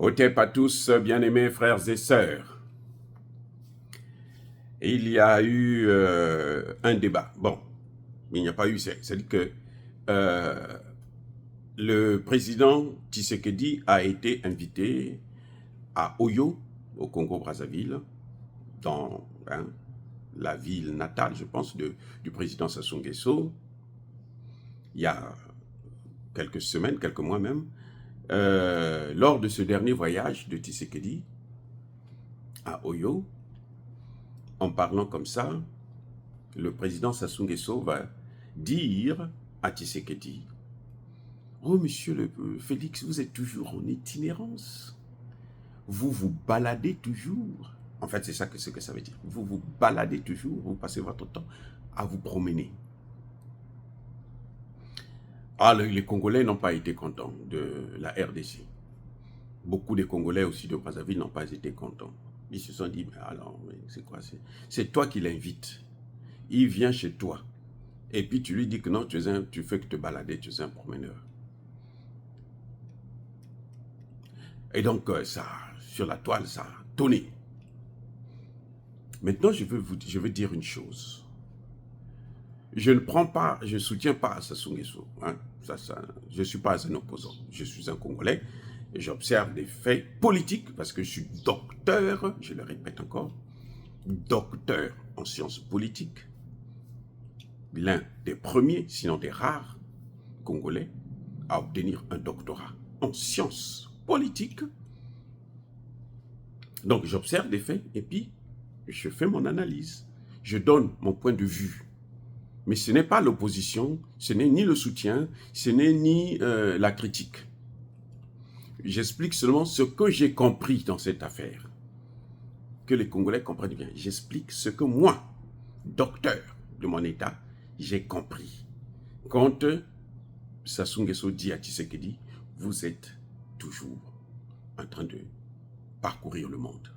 Otep à tous, bien-aimés frères et sœurs. Il y a eu un débat. Bon, il n'y a pas eu, c'est-à-dire que le président Tshisekedi a été invité à Oyo, au Congo-Brazzaville, dans la ville natale, je pense, du président Sassou Nguesso, il y a quelques semaines, quelques mois même, lors de ce dernier voyage de Tshisekedi à Oyo. En parlant comme ça, le président Sassou Nguesso va dire à Tshisekedi: « Oh, monsieur le Félix, vous êtes toujours en itinérance. Vous vous baladez toujours. » En fait, c'est ça que ça veut dire. Vous vous baladez toujours, vous passez votre temps à vous promener. Ah, les Congolais n'ont pas été contents de la RDC. Beaucoup de Congolais aussi de Brazzaville n'ont pas été contents. Ils se sont dit: « Mais alors, c'est quoi? C'est toi qui l'invites. Il vient chez toi. Et puis tu lui dis que non, tu fais que te balader, tu es un promeneur. » Et donc, ça, sur la toile, ça a tonné. Maintenant, je veux dire une chose. Je ne soutiens pas Sassou Nguesso. Hein. Je ne suis pas un opposant. Je suis un Congolais et j'observe des faits politiques parce que je suis docteur, je le répète encore, docteur en sciences politiques. L'un des premiers, sinon des rares, Congolais à obtenir un doctorat en sciences politiques. Donc, j'observe des faits et puis je fais mon analyse. Je donne mon point de vue. Mais ce n'est pas l'opposition, ce n'est ni le soutien, ce n'est ni la critique. J'explique seulement ce que j'ai compris dans cette affaire. Que les Congolais comprennent bien. J'explique ce que moi, docteur de mon état, j'ai compris. Quand Sassou Nguesso dit à Tshisekedi: « Vous êtes toujours en train de parcourir le monde. »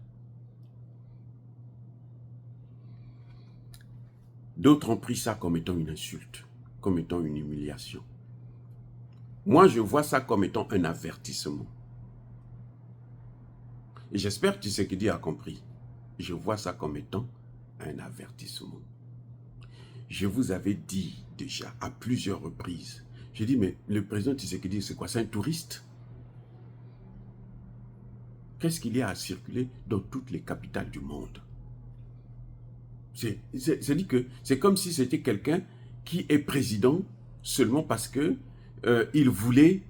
D'autres ont pris ça comme étant une insulte, comme étant une humiliation. Moi, je vois ça comme étant un avertissement. Et j'espère que Tshisekedi a compris. Je vois ça comme étant un avertissement. Je vous avais dit déjà à plusieurs reprises, j'ai dit: « Mais le président Tshisekedi, c'est quoi? C'est un touriste? Qu'est-ce qu'il y a à circuler dans toutes les capitales du monde? » C'est-à-dire que c'est comme si c'était quelqu'un qui est président seulement parce que il voulait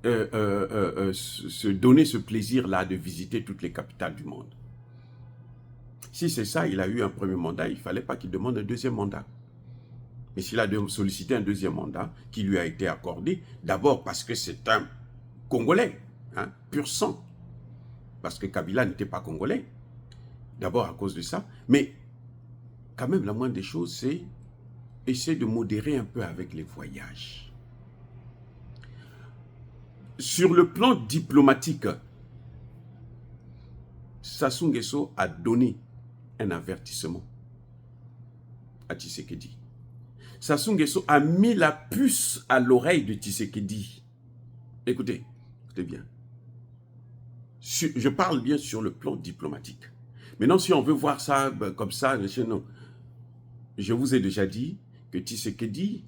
se donner ce plaisir-là de visiter toutes les capitales du monde. Si c'est ça, il a eu un premier mandat, il ne fallait pas qu'il demande un deuxième mandat. Mais s'il a sollicité un deuxième mandat qui lui a été accordé, d'abord parce que c'est un Congolais, hein, pur sang, parce que Kabila n'était pas Congolais, d'abord à cause de ça, mais quand même, la moindre des choses, c'est essayer de modérer un peu avec les voyages. Sur le plan diplomatique, Sassou Nguesso a donné un avertissement à Tshisekedi. Sassou Nguesso a mis la puce à l'oreille de Tshisekedi. Écoutez bien. Je parle bien sur le plan diplomatique. Maintenant, si on veut voir ça comme ça, non. Je vous ai déjà dit que Tshisekedi,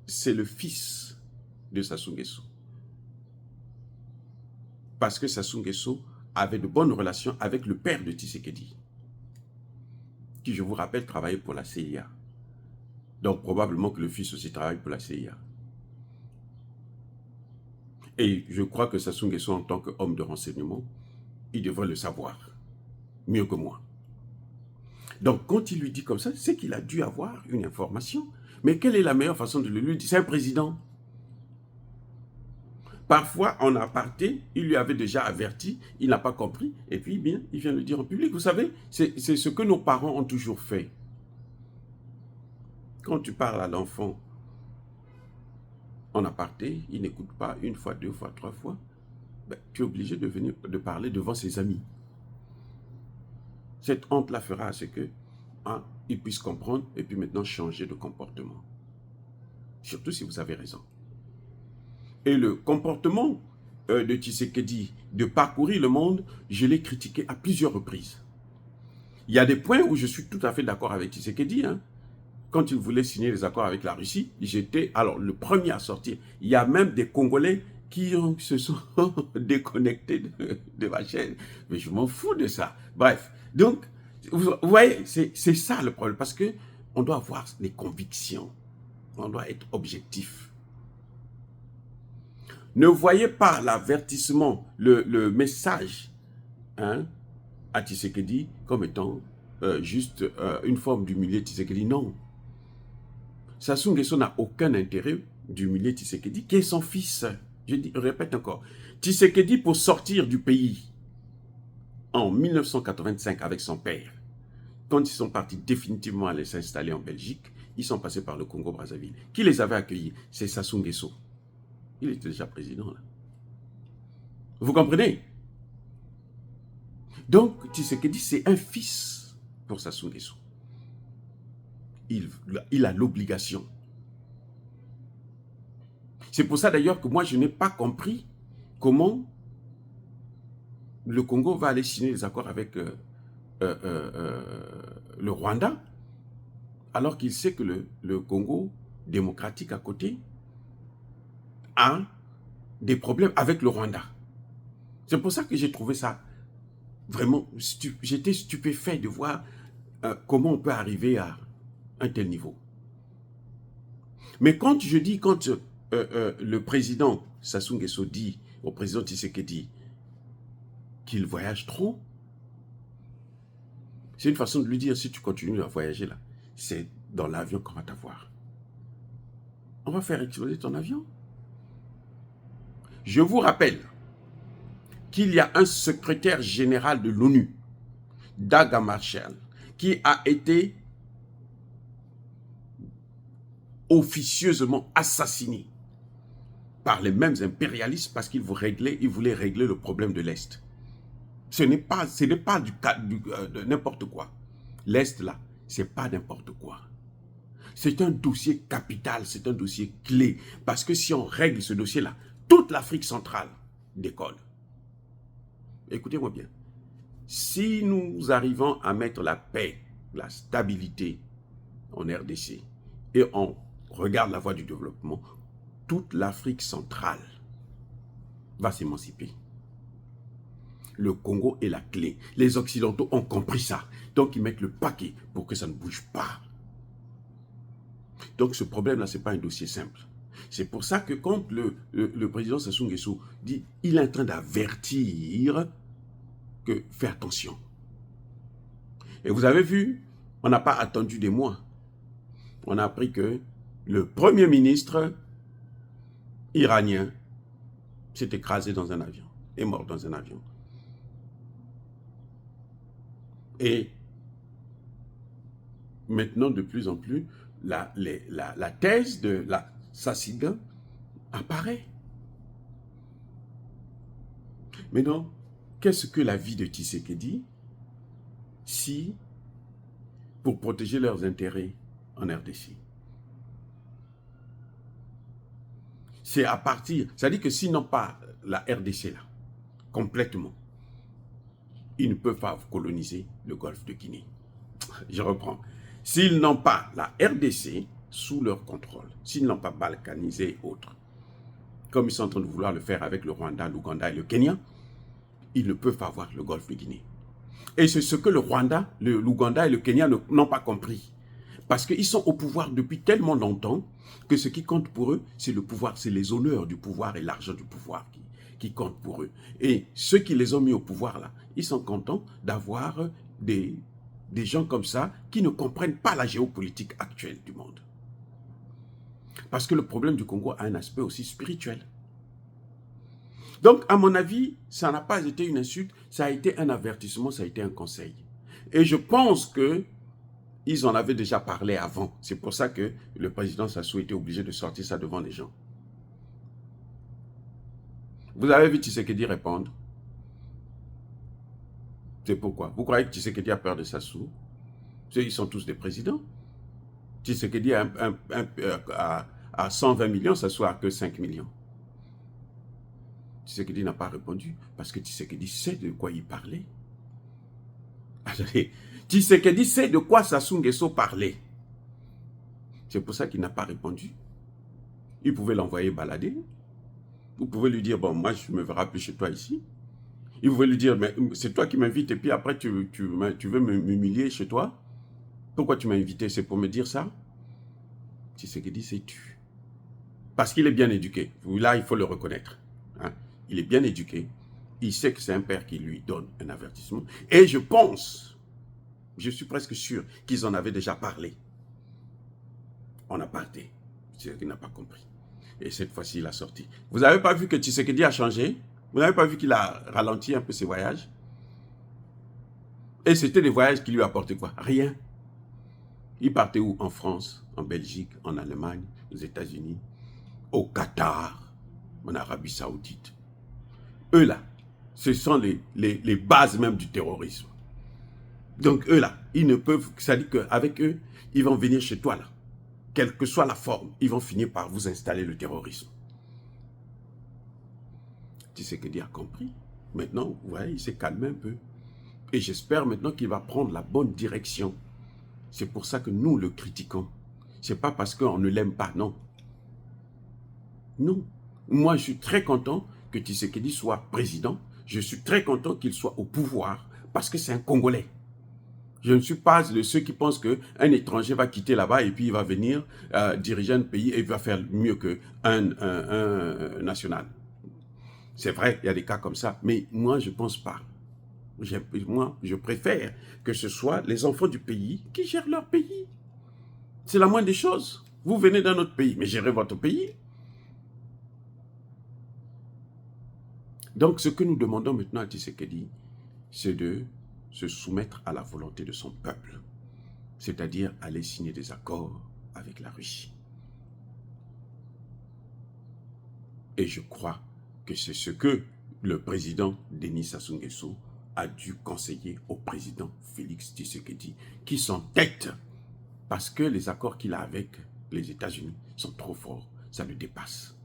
c'est le fils de Sassou Nguesso. Parce que Sassou Nguesso avait de bonnes relations avec le père de Tshisekedi, qui, je vous rappelle, travaillait pour la CIA. Donc, probablement que le fils aussi travaille pour la CIA. Et je crois que Sassou Nguesso, en tant qu'homme de renseignement, il devrait le savoir, mieux que moi. Donc, quand il lui dit comme ça, c'est qu'il a dû avoir une information. Mais quelle est la meilleure façon de le lui dire? C'est un président. Parfois, en aparté, il lui avait déjà averti, il n'a pas compris, et puis bien, il vient le dire en public. Vous savez, c'est ce que nos parents ont toujours fait. Quand tu parles à l'enfant en aparté, il n'écoute pas une fois, deux fois, trois fois, ben, tu es obligé de parler devant ses amis. Cette honte-là fera à ce que il puisse comprendre et puis maintenant changer de comportement. Surtout si vous avez raison. Et le comportement de Tshisekedi de parcourir le monde, je l'ai critiqué à plusieurs reprises. Il y a des points où je suis tout à fait d'accord avec Tshisekedi. Hein. Quand il voulait signer les accords avec la Russie, j'étais alors le premier à sortir. Il y a même des Congolais qui se sont déconnectés de ma chaîne. Mais je m'en fous de ça. Bref, donc, vous voyez, c'est ça le problème. Parce qu'on doit avoir des convictions. On doit être objectif. Ne voyez pas l'avertissement, le message hein, à Tshisekedi comme étant juste une forme d'humilier Tshisekedi. Non. Sassou Nguesso n'a aucun intérêt d'humilier Tshisekedi, qui est son fils. Je répète encore. Tshisekedi, pour sortir du pays en 1985 avec son père, quand ils sont partis définitivement aller s'installer en Belgique, ils sont passés par le Congo-Brazzaville. Qui les avait accueillis? C'est Sassou Nguesso. Il était déjà président là. Vous comprenez? Donc, Tshisekedi, c'est un fils pour Sassou Nguesso. Il a l'obligation. C'est pour ça d'ailleurs que moi, je n'ai pas compris comment le Congo va aller signer des accords avec le Rwanda, alors qu'il sait que le Congo démocratique à côté a des problèmes avec le Rwanda. C'est pour ça que j'ai trouvé ça vraiment... J'étais stupéfait de voir comment on peut arriver à un tel niveau. Mais quand je dis, quand le président Sassou Nguesso dit au président Tshisekedi qu'il voyage trop, c'est une façon de lui dire, si tu continues à voyager là, c'est dans l'avion qu'on va t'avoir. On va faire exploser ton avion. Je vous rappelle qu'il y a un secrétaire général de l'ONU, Dag Hammarskjöld, qui a été officieusement assassiné par les mêmes impérialistes parce qu'ils voulaient régler le problème de l'Est. Ce n'est pas de n'importe quoi. L'Est, là, c'est pas n'importe quoi. C'est un dossier capital, c'est un dossier clé. Parce que si on règle ce dossier-là, toute l'Afrique centrale décolle. Écoutez-moi bien. Si nous arrivons à mettre la paix, la stabilité en RDC, et on regarde la voie du développement, toute l'Afrique centrale va s'émanciper. Le Congo est la clé. Les Occidentaux ont compris ça. Donc, ils mettent le paquet pour que ça ne bouge pas. Donc, ce problème-là, ce n'est pas un dossier simple. C'est pour ça que quand le président Sassou Nguesso dit il est en train d'avertir que fais attention. Et vous avez vu, on n'a pas attendu des mois. On a appris que le premier ministre iranien s'est écrasé dans un avion, est mort dans un avion. Et maintenant, de plus en plus, la thèse de la Sassiga apparaît. Maintenant, qu'est-ce que la vie de Tshisekedi si, pour protéger leurs intérêts en RDC, c'est à partir, c'est-à-dire que s'ils n'ont pas la RDC là, complètement, ils ne peuvent pas coloniser le golfe de Guinée. Je reprends. S'ils n'ont pas la RDC sous leur contrôle, s'ils n'ont pas balkanisé et autres, comme ils sont en train de vouloir le faire avec le Rwanda, l'Ouganda et le Kenya, ils ne peuvent pas avoir le golfe de Guinée. Et c'est ce que le Rwanda, l'Ouganda et le Kenya n'ont pas compris. Parce qu'ils sont au pouvoir depuis tellement longtemps que ce qui compte pour eux, c'est le pouvoir, c'est les honneurs du pouvoir et l'argent du pouvoir qui comptent pour eux. Et ceux qui les ont mis au pouvoir là, ils sont contents d'avoir des gens comme ça qui ne comprennent pas la géopolitique actuelle du monde. Parce que le problème du Congo a un aspect aussi spirituel. Donc, à mon avis, ça n'a pas été une insulte, ça a été un avertissement, ça a été un conseil. Et je pense que ils en avaient déjà parlé avant. C'est pour ça que le président Sassou était obligé de sortir ça devant les gens. Vous avez vu Tshisekedi répondre? C'est pourquoi. Vous croyez que Tshisekedi a peur de Sassou? Ils sont tous des présidents. Tshisekedi à 120 millions, Sassou a que 5 millions. Tshisekedi n'a pas répondu parce que Tshisekedi sait de quoi il parlait. Attendez, Tshisekedi sait de quoi Sassou Nguesso parlait. C'est pour ça qu'il n'a pas répondu. Il pouvait l'envoyer balader. Vous pouvez lui dire, bon, moi, je ne me verrai plus chez toi ici. Il pouvait lui dire, mais c'est toi qui m'invites et puis après, tu veux m'humilier chez toi. Pourquoi tu m'as invité? C'est pour me dire ça? Tshisekedi s'est tu. Parce qu'il est bien éduqué. Là, il faut le reconnaître. Hein? Il est bien éduqué. Il sait que c'est un père qui lui donne un avertissement. Et je pense, je suis presque sûr qu'ils en avaient déjà parlé. En aparté. Tshisekedi n'a pas compris. Et cette fois-ci, il a sorti. Vous n'avez pas vu que Tshisekedi a changé? Vous n'avez pas vu qu'il a ralenti un peu ses voyages? Et c'était des voyages qui lui apportaient quoi? Rien. Il partait où? En France, en Belgique, en Allemagne, aux États-Unis, au Qatar, en Arabie Saoudite. Eux là, ce sont les bases même du terrorisme. Donc eux là, ils ne peuvent, ça dit qu'avec eux, ils vont venir chez toi là. Quelle que soit la forme, ils vont finir par vous installer le terrorisme. Tshisekedi a compris. Maintenant, vous voyez, il s'est calmé un peu. Et j'espère maintenant qu'il va prendre la bonne direction. C'est pour ça que nous le critiquons. Ce n'est pas parce qu'on ne l'aime pas, non. Non. Moi, je suis très content que Tshisekedi soit président. Je suis très content qu'il soit au pouvoir parce que c'est un Congolais. Je ne suis pas de ceux qui pensent qu'un étranger va quitter là-bas et puis il va venir diriger un pays et il va faire mieux qu'un national. C'est vrai, il y a des cas comme ça, mais moi, je ne pense pas. Moi, je préfère que ce soit les enfants du pays qui gèrent leur pays. C'est la moindre des choses. Vous venez d'un autre pays, mais gérez votre pays. Donc, ce que nous demandons maintenant à Tshisekedi, c'est de se soumettre à la volonté de son peuple, c'est-à-dire aller signer des accords avec la Russie. Et je crois que c'est ce que le président Denis Sassou Nguesso a dû conseiller au président Félix Tshisekedi, qui s'entête parce que les accords qu'il a avec les États-Unis sont trop forts, ça le dépasse.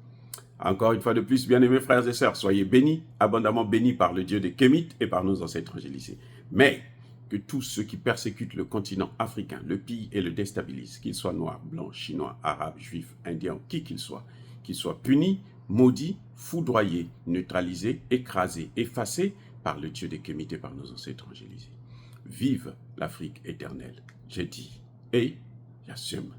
Encore une fois de plus, bien-aimés frères et sœurs, soyez bénis, abondamment bénis par le Dieu des Kémites et par nos ancêtres angélisés. Mais que tous ceux qui persécutent le continent africain, le pillent et le déstabilisent, qu'ils soient noirs, blancs, chinois, arabes, juifs, indiens, qui qu'ils soient punis, maudits, foudroyés, neutralisés, écrasés, effacés par le Dieu des Kémites et par nos ancêtres angélisés. Vive l'Afrique éternelle, j'ai dit, et j'assume.